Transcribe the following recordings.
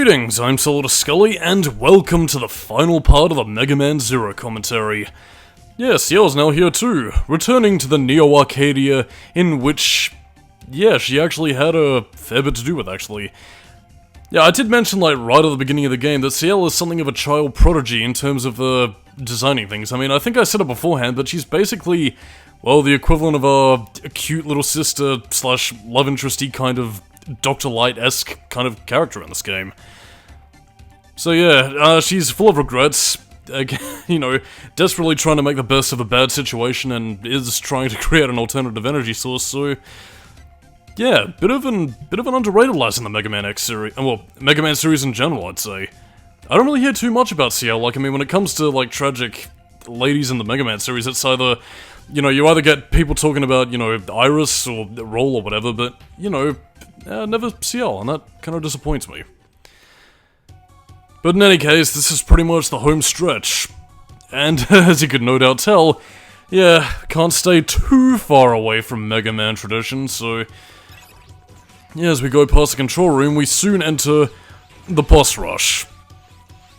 Greetings, I'm Solidus-Skully, and welcome to the final part of the Megaman Zero commentary. Yes, Ciel's now here too, returning to the Neo Arcadia, in which, yeah, she actually had a fair bit to do with, actually. Yeah, I did mention, like, right at the beginning of the game that Ciel is something of a child prodigy in terms of designing things. I mean, I think I said it beforehand, but she's basically, well, the equivalent of a cute little sister slash love interesty kind of Dr. Light-esque kind of character in this game. So yeah, she's full of regrets, you know, desperately trying to make the best of a bad situation and is trying to create an alternative energy source, so yeah, bit of an underrated lass in the Mega Man X series, well, Mega Man series in general, I'd say. I don't really hear too much about Ciel, like, I mean, when it comes to, like, tragic ladies in the Mega Man series, it's either, you know, you either get people talking about, you know, Iris or Roll or whatever, but, you know, never Ciel, and that kind of disappoints me. But in any case, this is pretty much the home stretch. And, as you could no doubt tell, yeah, can't stay too far away from Mega Man tradition, so yeah, as we go past the control room, we soon enter the boss rush.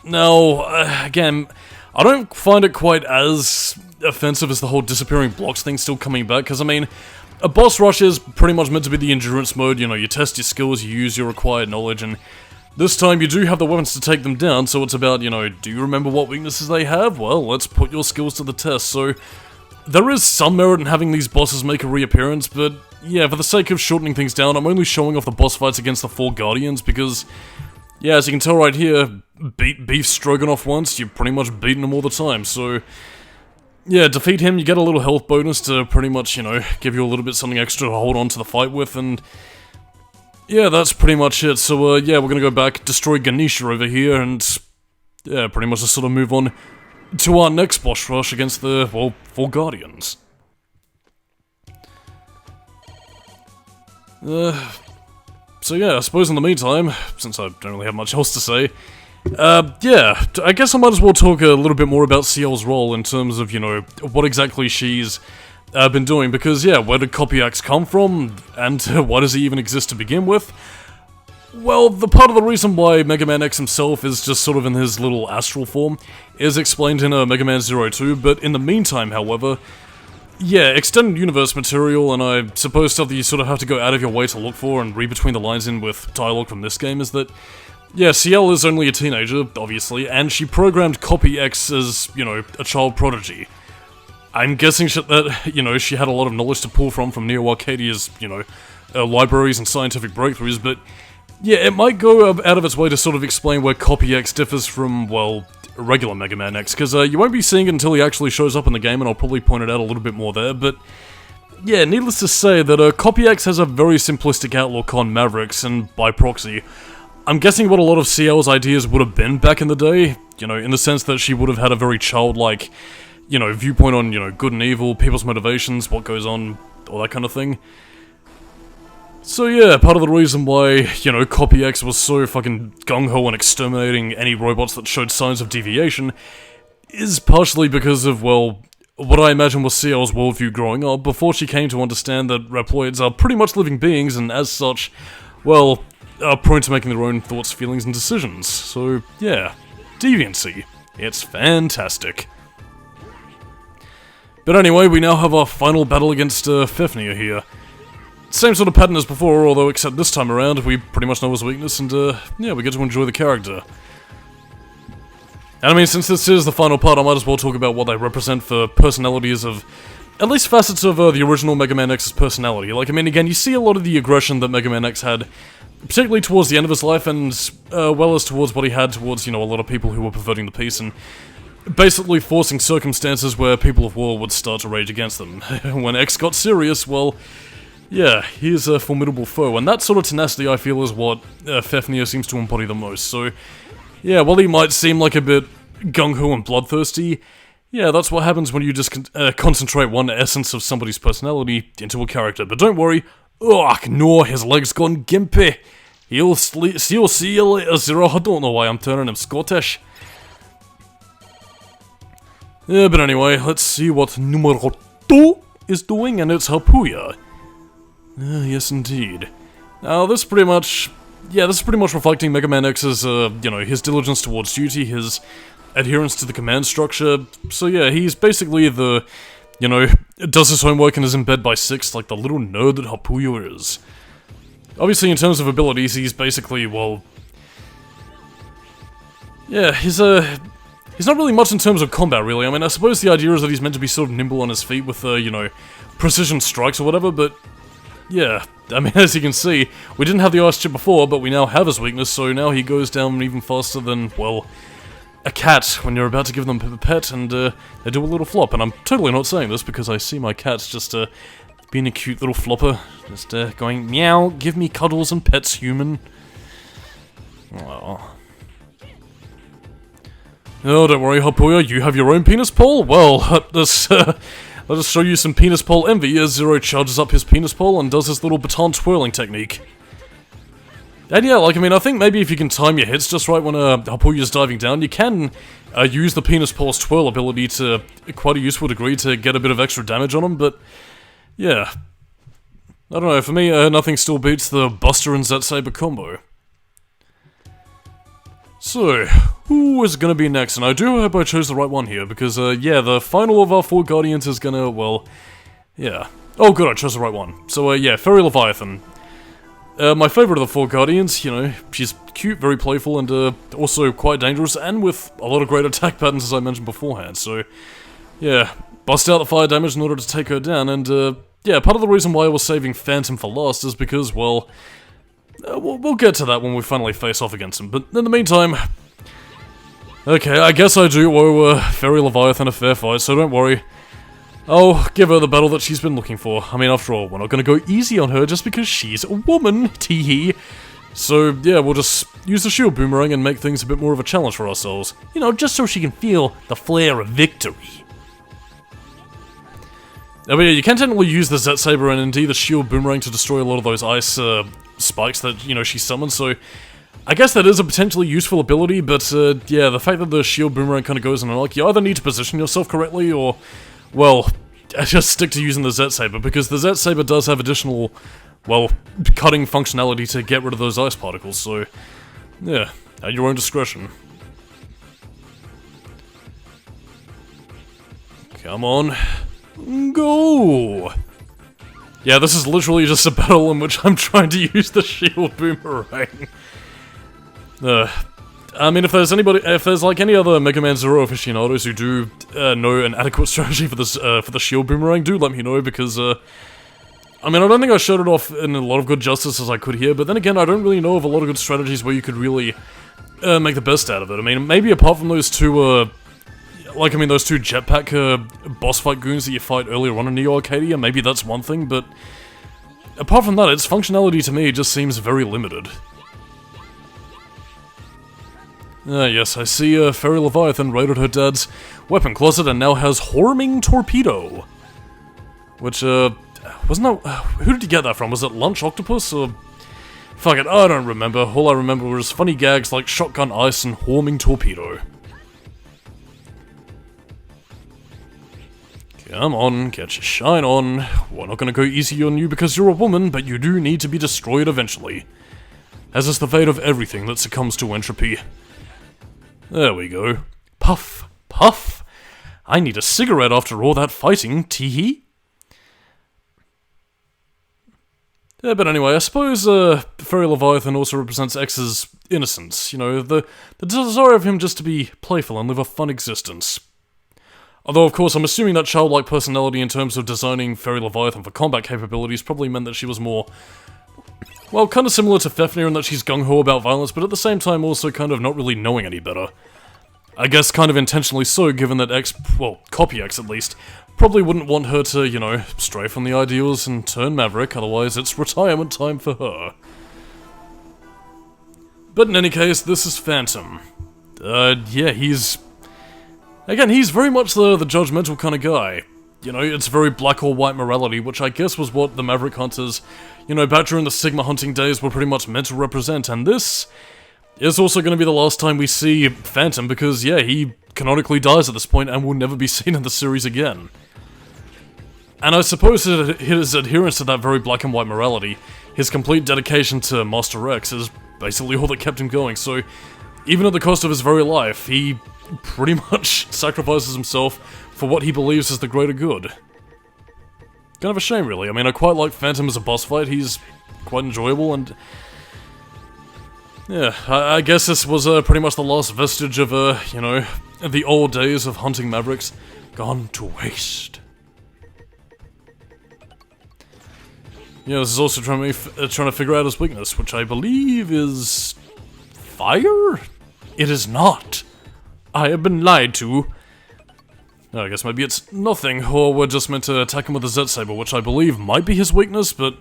Now, again, I don't find it quite as offensive as the whole disappearing blocks thing still coming back, because, I mean, a boss rush is pretty much meant to be the endurance mode, you know, you test your skills, you use your required knowledge, and this time you do have the weapons to take them down, so it's about, you know, do you remember what weaknesses they have? Well, let's put your skills to the test, so there is some merit in having these bosses make a reappearance, but yeah, for the sake of shortening things down, I'm only showing off the boss fights against the 4 Guardians, because, yeah, as you can tell right here, beat Beef Stroganoff once, you've pretty much beaten him all the time, so yeah, defeat him, you get a little health bonus to pretty much, you know, give you a little bit something extra to hold on to the fight with, and yeah, that's pretty much it. So, yeah, we're gonna go back, destroy Ganesha over here, and yeah, pretty much just sort of move on to our next boss rush against the, well, 4 Guardians. So yeah, I suppose in the meantime, since I don't really have much else to say, yeah, I guess I might as well talk a little bit more about Ciel's role in terms of, you know, what exactly she's been doing, because, yeah, where did Copy X come from, and why does he even exist to begin with? Well, the part of the reason why Mega Man X himself is just sort of in his little astral form is explained in Mega Man Zero 2, but in the meantime, however, yeah, extended universe material, and I suppose stuff that you sort of have to go out of your way to look for and read between the lines in with dialogue from this game is that, yeah, Ciel is only a teenager, obviously, and she programmed Copy X as, you know, a child prodigy. I'm guessing that, you know, she had a lot of knowledge to pull from Neo Arcadia's, you know, libraries and scientific breakthroughs, but yeah, it might go out of its way to sort of explain where Copy X differs from, well, regular Mega Man X, because you won't be seeing it until he actually shows up in the game, and I'll probably point it out a little bit more there, but yeah, needless to say that Copy X has a very simplistic outlook on Mavericks, and by proxy, I'm guessing what a lot of Ciel's ideas would have been back in the day, you know, in the sense that she would have had a very childlike, you know, viewpoint on, you know, good and evil, people's motivations, what goes on, all that kind of thing. So yeah, part of the reason why, you know, Copy X was so fucking gung-ho on exterminating any robots that showed signs of deviation is partially because of, well, what I imagine was Ciel's worldview growing up before she came to understand that Reploids are pretty much living beings and as such, well, are prone to making their own thoughts, feelings, and decisions. So yeah, deviancy. It's fantastic. But anyway, we now have our final battle against Fafnir here. Same sort of pattern as before, although except this time around, we pretty much know his weakness, and yeah, we get to enjoy the character. And I mean, since this is the final part, I might as well talk about what they represent for personalities of, at least facets of the original Mega Man X's personality. Like, I mean, again, you see a lot of the aggression that Mega Man X had, particularly towards the end of his life, and well as towards what he had towards, you know, a lot of people who were perverting the peace, and basically forcing circumstances where people of war would start to rage against them. When X got serious, well, yeah, he's a formidable foe, and that sort of tenacity, I feel, is what Fafnir seems to embody the most. So, yeah, while he might seem like a bit gung-ho and bloodthirsty, yeah, that's what happens when you just concentrate one essence of somebody's personality into a character. But don't worry, ugh, no, his leg's gone gimpy. He'll see you later, Zero. I don't know why I'm turning him Scottish. Yeah, but anyway, let's see what numero 2 is doing, and it's Hapuya. Yes, indeed. Now, this pretty much yeah, this is pretty much reflecting Mega Man X's, you know, his diligence towards duty, his adherence to the command structure. So yeah, he's basically the, you know, does his homework and is in bed by 6 like the little nerd that Hapuyo is. Obviously, in terms of abilities, he's basically, well... yeah, he's not really much in terms of combat, really. I mean, I suppose the idea is that he's meant to be sort of nimble on his feet with, you know, precision strikes or whatever, but... yeah, I mean, as you can see, we didn't have the ice chip before, but we now have his weakness, so now he goes down even faster than, well, a cat when you're about to give them a pet, and they do a little flop. And I'm totally not saying this because I see my cat's just being a cute little flopper, just going, meow, give me cuddles and pets, human. Oh. Oh, don't worry, Hapuyo, you have your own penis pole? Well, let us show you some penis pole envy as Zero charges up his penis pole and does his little baton twirling technique. And yeah, like, I mean, I think maybe if you can time your hits just right when Hapuyo's diving down, you can use the penis pole's twirl ability to quite a useful degree to get a bit of extra damage on him, but yeah. I don't know, for me, nothing still beats the Buster and Z-Saber combo. So, who is gonna be next? And I do hope I chose the right one here, because, yeah, the final of our 4 Guardians is gonna, well, yeah. Oh, good, I chose the right one. So, yeah, Fairy Leviathan. My favourite of the 4 Guardians, you know, she's cute, very playful, and, also quite dangerous, and with a lot of great attack patterns, as I mentioned beforehand, so, yeah. Bust out the fire damage in order to take her down, and, yeah, part of the reason why I was saving Phantom for last is because, well... we'll get to that when we finally face off against him, but in the meantime... okay, I guess I do owe Fairy Leviathan a fair fight, so don't worry. I'll give her the battle that she's been looking for. I mean, after all, we're not gonna go easy on her just because she's a woman, tee-hee. So, yeah, we'll just use the shield boomerang and make things a bit more of a challenge for ourselves. You know, just so she can feel the flair of victory. I mean, yeah, you can technically use the Z-Saber and indeed the shield boomerang to destroy a lot of those ice, spikes that, you know, she summons, so... I guess that is a potentially useful ability, but, yeah, the fact that the shield boomerang kind of goes in and like, you either need to position yourself correctly, or, well, just stick to using the Z-Saber, because the Z-Saber does have additional, well, cutting functionality to get rid of those ice particles, so, yeah, at your own discretion. Come on. Go! Yeah, this is literally just a battle in which I'm trying to use the shield boomerang. I mean, if there's like any other Mega Man Zero aficionados who do know an adequate strategy for this for the shield boomerang, do let me know, because I mean, I don't think I showed it off in a lot of good justice as I could here, but then again, I don't really know of a lot of good strategies where you could really make the best out of it. I mean, maybe apart from those two like, I mean, those 2 jetpack boss fight goons that you fight earlier on in Neo Arcadia, maybe that's one thing, but apart from that, its functionality to me just seems very limited. Yes, I see Fairy Leviathan raided her dad's weapon closet and now has Horming Torpedo. Which, wasn't that... who did you get that from? Was it Lunch Octopus, or... fuck it, I don't remember. All I remember was funny gags like Shotgun Ice and Horming Torpedo. Come on, get your shine on. We're not gonna go easy on you because you're a woman, but you do need to be destroyed eventually. As is the fate of everything that succumbs to entropy. There we go. Puff, puff. I need a cigarette after all that fighting, tee-hee. Yeah, but anyway, I suppose Fairy Leviathan also represents X's innocence. You know, the desire of him just to be playful and live a fun existence. Although, of course, I'm assuming that childlike personality in terms of designing Fairy Leviathan for combat capabilities probably meant that she was more, well, kind of similar to Fafnir in that she's gung-ho about violence, but at the same time also kind of not really knowing any better. I guess kind of intentionally so, given that X, well, Copy X at least, probably wouldn't want her to, you know, stray from the ideals and turn maverick, otherwise it's retirement time for her. But in any case, this is Phantom. Yeah, he's... again, he's very much the judgmental kind of guy. You know, it's very black or white morality, which I guess was what the Maverick Hunters, you know, back during the Sigma hunting days were pretty much meant to represent, and this is also going to be the last time we see Phantom, because, yeah, he canonically dies at this point and will never be seen in the series again. And I suppose his adherence to that very black and white morality, his complete dedication to Master X is basically all that kept him going, so even at the cost of his very life, he pretty much sacrifices himself for what he believes is the greater good. Kind of a shame, really. I mean, I quite like Phantom as a boss fight, he's quite enjoyable, and yeah, I guess this was pretty much the last vestige of, you know, the old days of hunting Mavericks gone to waste. Yeah, this is also trying to figure out his weakness, which I believe is fire? It is not. I have been lied to. I guess maybe it's nothing, or we're just meant to attack him with a Z-Saber, which I believe might be his weakness, but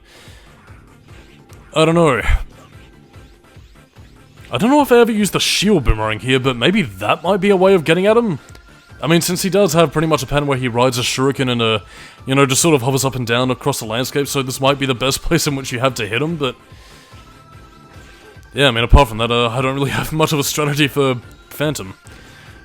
I don't know. I don't know if I ever used the shield boomerang here, but maybe that might be a way of getting at him. I mean, since he does have pretty much a pattern where he rides a shuriken and, you know, just sort of hovers up and down across the landscape, so this might be the best place in which you have to hit him, but yeah, I mean, apart from that, I don't really have much of a strategy for Phantom.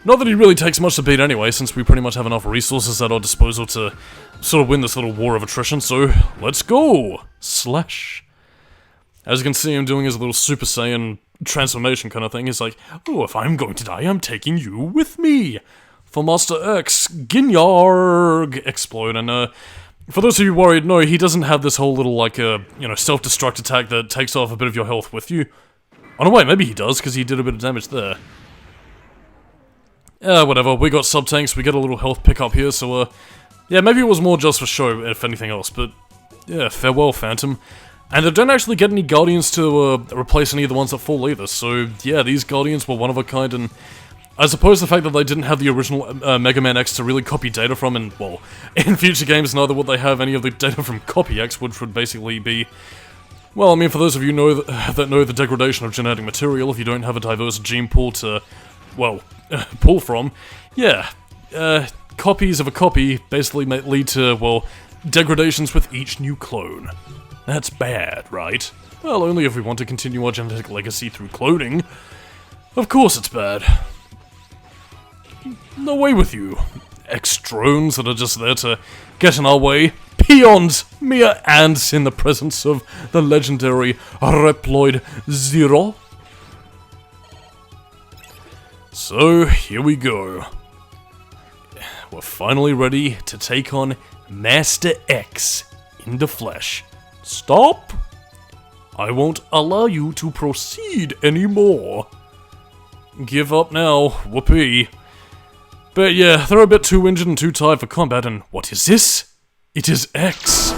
Not that he really takes much to beat anyway, since we pretty much have enough resources at our disposal to sort of win this little war of attrition, so let's go! Slash. As you can see, I'm doing his little Super Saiyan transformation kind of thing. He's like, oh, if I'm going to die, I'm taking you with me! For Master X, Ginyarg! Explode, and for those of you worried, no, he doesn't have this whole little, like, you know, self-destruct attack that takes off a bit of your health with you. Oh no, wait, maybe he does, because he did a bit of damage there. Whatever, we got sub-tanks, we get a little health pickup here, so, yeah, maybe it was more just for show, if anything else, but, yeah, farewell, Phantom. And they don't actually get any Guardians to, replace any of the ones that fall either, so, yeah, these Guardians were one of a kind, and I suppose the fact that they didn't have the original Mega Man X to really copy data from, and, well, in future games, neither would they have any of the data from Copy X, which would basically be, well, I mean, for those of you that know the degradation of genetic material, if you don't have a diverse gene pool to, well, pull from, yeah, copies of a copy basically may lead to, well, degradations with each new clone. That's bad, right? Well, only if we want to continue our genetic legacy through cloning. Of course it's bad. No way with you. X-drones that are just there to get in our way. Peons! Mere ants in the presence of the legendary Reploid Zero. So, here we go. We're finally ready to take on Master X in the flesh. Stop! I won't allow you to proceed anymore. Give up now, whoopee. But yeah, they're a bit too injured and too tired for combat, and what is this? It is X.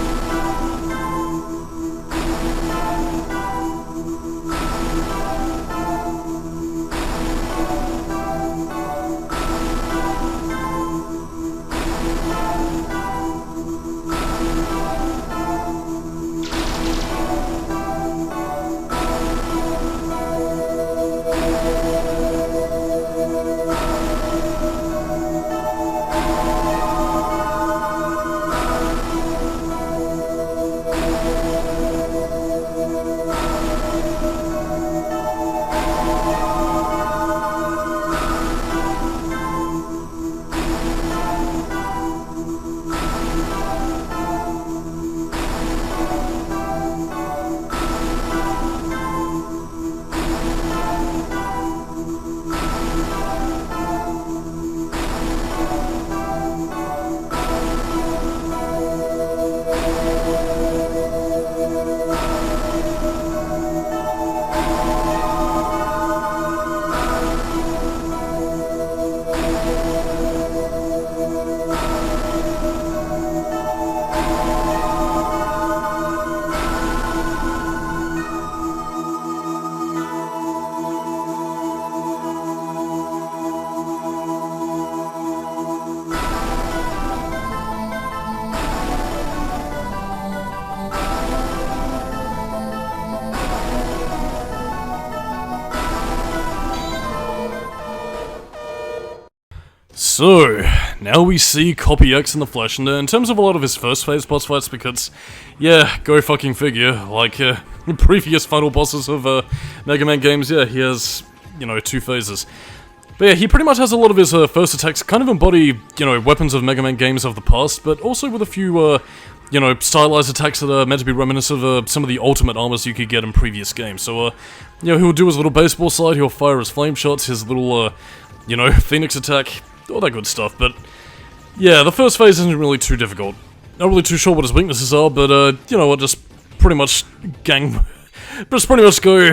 So, now we see Copy X in the flesh, and in terms of a lot of his first phase boss fights, because, yeah, go fucking figure, like, previous final bosses of, Mega Man games, yeah, he has, you know, 2 phases. But yeah, he pretty much has a lot of his, first attacks kind of embody, you know, weapons of Mega Man games of the past, but also with a few, you know, stylized attacks that are meant to be reminiscent of some of the ultimate armors you could get in previous games. So, you know, he'll do his little baseball slide, he'll fire his flame shots, his little, you know, phoenix attack, all that good stuff. But, yeah, the first phase isn't really too difficult. Not really too sure what his weaknesses are, but, you know what, just pretty much go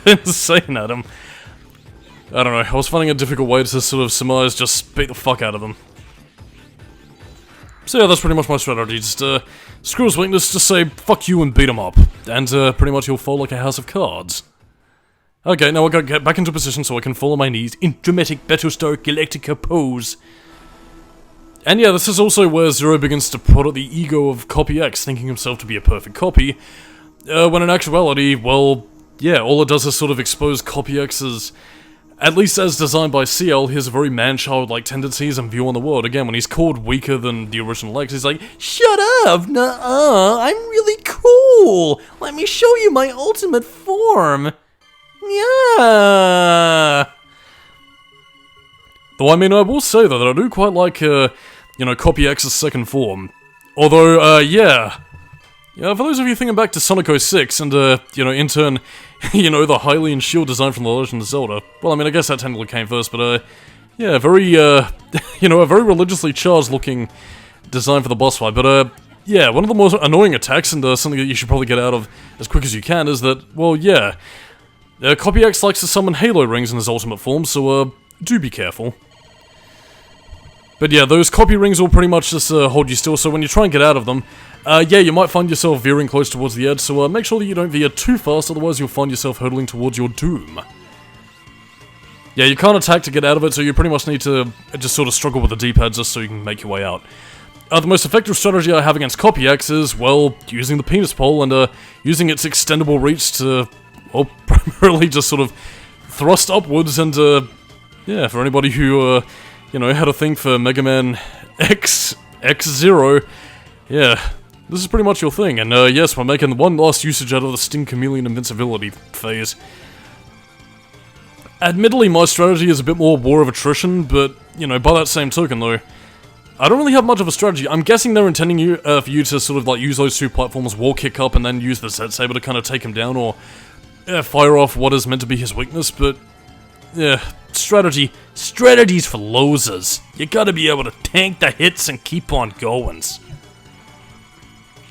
insane at him. I don't know, I was finding a difficult way to sort of surmise just beat the fuck out of him. So yeah, that's pretty much my strategy, just screw his weakness, just say fuck you and beat him up. And pretty much he'll fall like a house of cards. Okay, now I gotta get back into position so I can fall on my knees in dramatic Battlestar Galactica pose. And yeah, this is also where Zero begins to prod at the ego of Copy X, thinking himself to be a perfect copy. When in actuality, well, yeah, all it does is sort of expose Copy X's, at least as designed by CL, his very man-child-like tendencies and view on the world. Again, when he's called weaker than the original X, he's like, shut up, nuh-uh, I'm really cool, let me show you my ultimate form. Yeah. Though, I mean, I will say, though, that I do quite like, you know, Copy X's second form. Although, yeah, for those of you thinking back to Sonic 06 and, you know, in turn, you know, the Hylian shield design from The Legend of Zelda. Well, I mean, I guess that technically came first, but, yeah, very, you know, a very religiously charged looking design for the boss fight. But, yeah, one of the most annoying attacks, and something that you should probably get out of as quick as you can, is that, well, yeah, Copy X likes to summon Halo rings in his ultimate form, so, do be careful. But yeah, those copy rings will pretty much just hold you still, so when you try and get out of them, yeah, you might find yourself veering close towards the edge, so make sure that you don't veer too fast, otherwise you'll find yourself hurtling towards your doom. Yeah, you can't attack to get out of it, so you pretty much need to just sort of struggle with the D-pad just so you can make your way out. The most effective strategy I have against Copy X is, well, using the penis pole and using its extendable reach to, well, primarily just sort of thrust upwards and, yeah, for anybody who, you know, had a thing for Megaman Zero, yeah, this is pretty much your thing, and yes, we're making one last usage out of the Sting Chameleon invincibility phase. Admittedly, my strategy is a bit more war of attrition, but, you know, by that same token, though, I don't really have much of a strategy. I'm guessing they're intending for you to sort of, like, use those two platforms, wall kick up, and then use the Z-Saber to kind of take him down, or fire off what is meant to be his weakness, but, yeah, strategies for losers. You gotta be able to tank the hits and keep on going.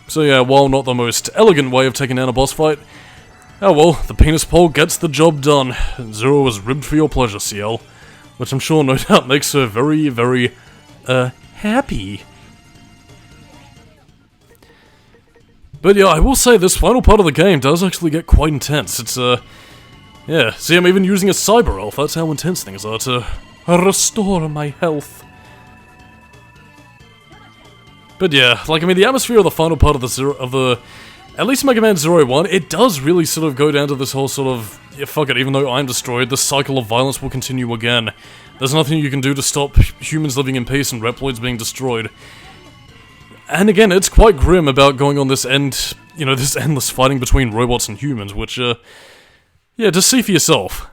So yeah, while not the most elegant way of taking down a boss fight, oh well, the penis pole gets the job done. Zero was ribbed for your pleasure, CL. Which I'm sure no doubt makes her very, very, happy. But yeah, I will say this final part of the game does actually get quite intense. It's, yeah, see, I'm even using a cyber elf, that's how intense things are, to restore my health. But yeah, like, I mean, the atmosphere of the final part of the at least Megaman Zero 1, it does really sort of go down to this whole sort of, yeah, fuck it, even though I'm destroyed, the cycle of violence will continue again. There's nothing you can do to stop humans living in peace and Reploids being destroyed. And again, it's quite grim about going on this you know, this endless fighting between robots and humans, which, yeah, just see for yourself.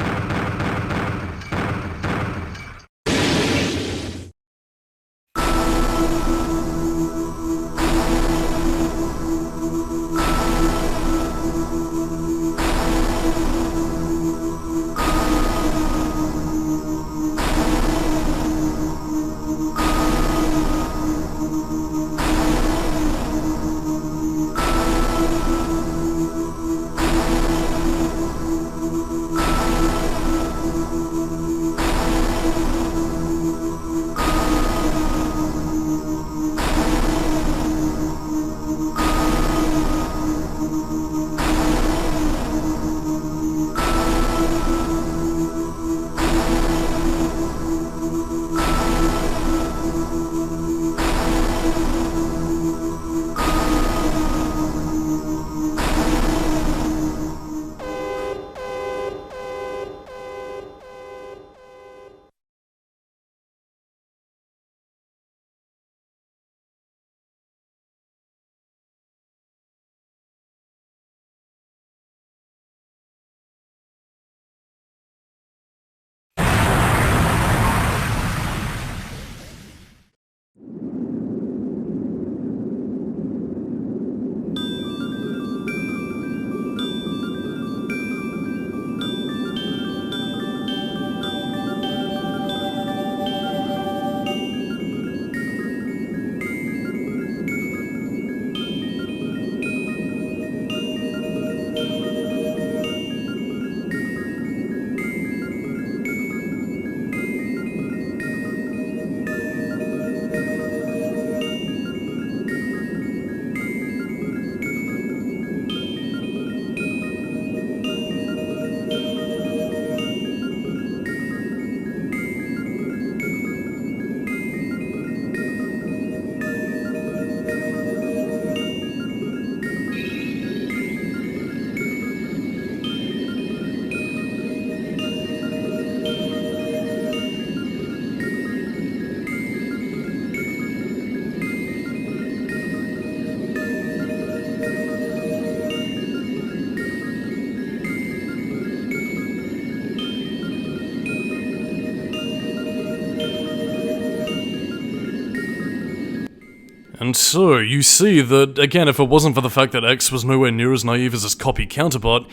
And so, you see that, again, if it wasn't for the fact that X was nowhere near as naive as his copy counterpart,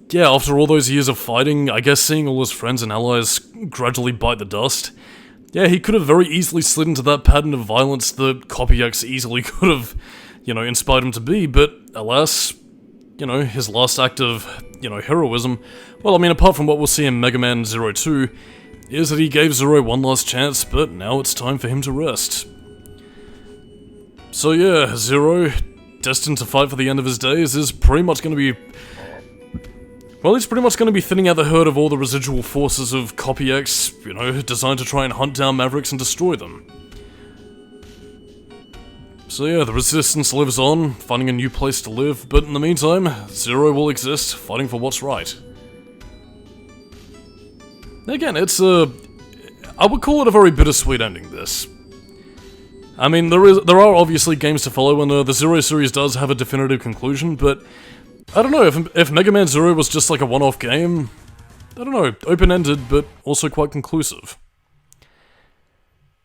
yeah, after all those years of fighting, I guess seeing all his friends and allies gradually bite the dust, yeah, he could have very easily slid into that pattern of violence that Copy X easily could have, you know, inspired him to be, but alas, you know, his last act of, you know, heroism, well, I mean, apart from what we'll see in Megaman Zero 2, is that he gave Zero one last chance, but now it's time for him to rest. So yeah, Zero, destined to fight for the end of his days, is pretty much going to be... well, he's pretty much going to be thinning out the herd of all the residual forces of Copy X, you know, designed to try and hunt down Mavericks and destroy them. So yeah, the Resistance lives on, finding a new place to live, but in the meantime, Zero will exist, fighting for what's right. Again, it's I would call it a very bittersweet ending, this. I mean, there are obviously games to follow, and the Zero series does have a definitive conclusion, but I don't know, if Mega Man Zero was just like a one-off game, I don't know, open-ended, but also quite conclusive.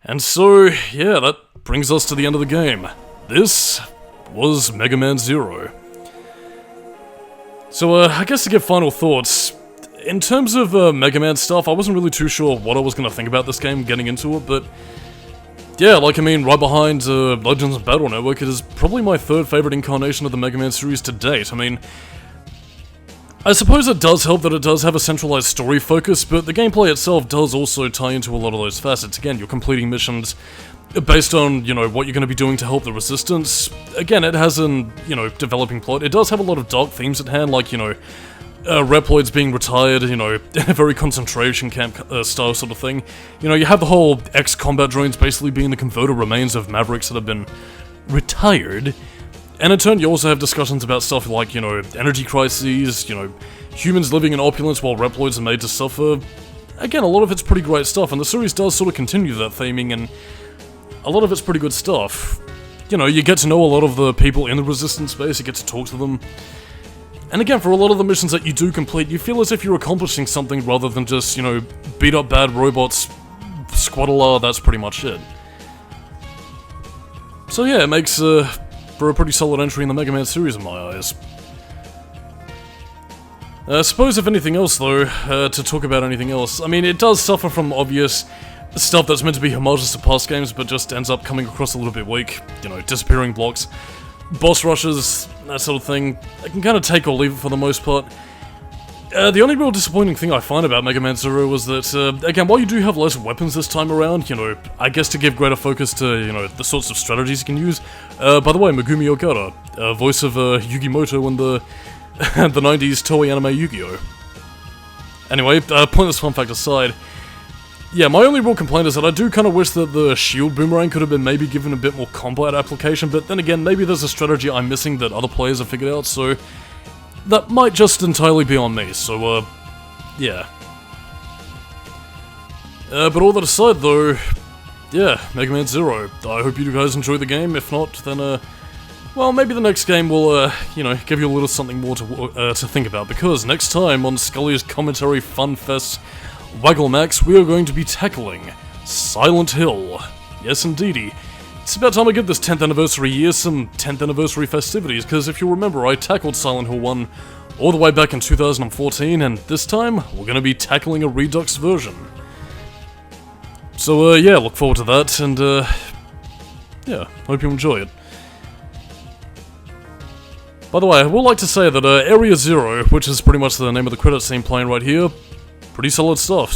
And so, yeah, that brings us to the end of the game. This was Mega Man Zero. So, I guess to give final thoughts, in terms of Mega Man stuff, I wasn't really too sure what I was going to think about this game getting into it, but yeah, like, I mean, right behind Legends of Battle Network, it is probably my third favorite incarnation of the Mega Man series to date. I mean, I suppose it does help that it does have a centralized story focus, but the gameplay itself does also tie into a lot of those facets. Again, you're completing missions based on, you know, what you're going to be doing to help the Resistance. Again, it has an, you know, developing plot. It does have a lot of dark themes at hand, like, you know, Reploids being retired, you know, a very concentration camp style sort of thing. You know, you have the whole X-combat drones basically being the converter remains of Mavericks that have been retired. And in turn, you also have discussions about stuff like, you know, energy crises, you know, humans living in opulence while Reploids are made to suffer. Again, a lot of it's pretty great stuff, and the series does sort of continue that theming, and a lot of it's pretty good stuff. You know, you get to know a lot of the people in the Resistance space, you get to talk to them. And again, for a lot of the missions that you do complete, you feel as if you're accomplishing something rather than just, you know, beat up bad robots, squaddle, that's pretty much it. So yeah, it makes for a pretty solid entry in the Mega Man series in my eyes. I suppose if anything else though, to talk about anything else, I mean, it does suffer from obvious stuff that's meant to be homages to past games, but just ends up coming across a little bit weak, you know, disappearing blocks. Boss rushes, that sort of thing, I can kind of take or leave it for the most part. The only real disappointing thing I find about Mega Man Zero was that, again, while you do have less weapons this time around, you know, I guess to give greater focus to, you know, the sorts of strategies you can use. By the way, Megumi Okada, voice of Yugimoto in the, the 90s Toei anime Yu-Gi-Oh! Anyway, pointless fun fact aside, yeah, my only real complaint is that I do kind of wish that the shield boomerang could have been maybe given a bit more combat application, but then again, maybe there's a strategy I'm missing that other players have figured out, so that might just entirely be on me, so, yeah. But all that aside, though, yeah, Mega Man Zero. I hope you guys enjoy the game. If not, then, well, maybe the next game will, you know, give you a little something more to think about, because next time on Skully's Commentary Fun Fest Waggle Max, we are going to be tackling Silent Hill. Yes, indeedy. It's about time I give this 10th anniversary year some 10th anniversary festivities, because if you remember, I tackled Silent Hill 1 all the way back in 2014, and this time, we're going to be tackling a Redux version. So, yeah, look forward to that, and, yeah, hope you enjoy it. By the way, I would like to say that, Area Zero, which is pretty much the name of the credit scene playing right here, pretty solid stuff.